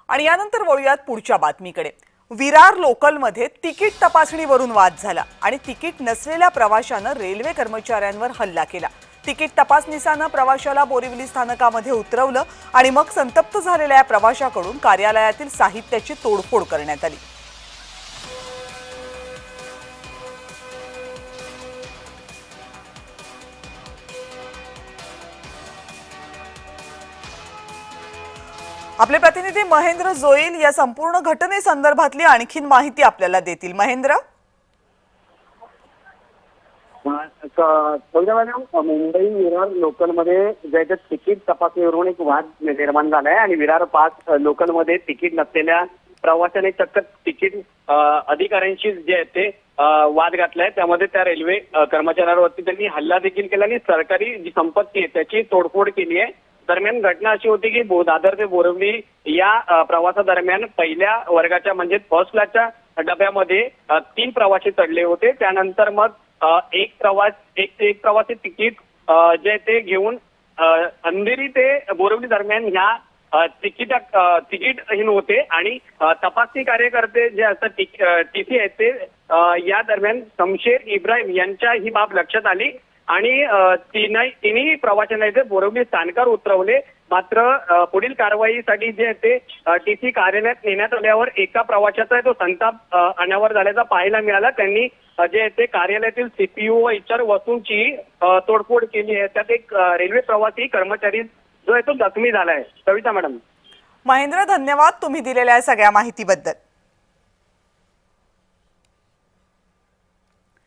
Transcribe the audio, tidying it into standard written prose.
आणि यानंतर वळूयात पुढच्या बातमीकडे। विरार लोकलमध्ये तिकीट तपासणीवरून वाद झाला आणि तिकीट नसलेल्या प्रवाशानं रेल्वे कर्मचाऱ्यांवर हल्ला केला। तिकीट तपासनीसानं प्रवाशाला बोरिवली स्थानकामध्ये उतरवलं आणि मग संतप्त झालेल्या या प्रवाशाकडून कार्यालयातील साहित्याची तोडफोड करण्यात आली। आपले प्रतिनिधी महेंद्र जोईल या संपूर्ण घटनेसंदर्भातली आणखीन माहिती आपल्याला देतील। महेंद्र, मुंबई विरार लोकलमध्ये जे तिकीट तपासणीवरून एक वाद निर्माण झालाय आणि विरार 5 लोकलमध्ये तिकीट नसलेल्या प्रवाशाने चक्क तिकीट अधिकाऱ्यांशी जे आहे ते वाद घातलाय। त्यामध्ये त्या रेल्वे कर्मचाऱ्यांवरती त्यांनी हल्ला देखील केला आणि सरकारी जी संपत्ती आहे त्याची तोडफोड केली आहे। दरम्यान घटना अशी होती की दादर ते बोरिवली या प्रवासादरम्यान पहिल्या वर्गाच्या म्हणजे फर्स्ट क्लासच्या डब्यामध्ये 3 प्रवासी चढले होते। त्यानंतर मग एक प्रवासी तिकीट जे ते घेऊन अंधेरी ते बोरिवली दरम्यान ह्या तिकीटहीन होते आणि तपासणी कार्यकर्ते जे असतात टीसी आहेत ते या दरम्यान शमशेर इब्राहिम यांच्या ही बाब लक्षात आली आणि तिन्ही प्रवाशांना इथे बोरिवली स्थानकावर उतरवले। मात्र पुढील कारवाईसाठी जे ते टीसी कार्यालयात नेण्यात आल्यावर एका प्रवाशाचा तो संताप अनावर झाल्याचा पाहायला मिळाला। त्यांनी जे ते कार्यालयातील सीपीयू व इतर वस्तूंची तोडफोड केली आहे। त्यात एक रेल्वे प्रवासी कर्मचारी जो आहे तो जखमी झालाय। कविता मॅडम। महेंद्र, धन्यवाद तुम्ही दिलेल्या सगळ्या माहितीबद्दल।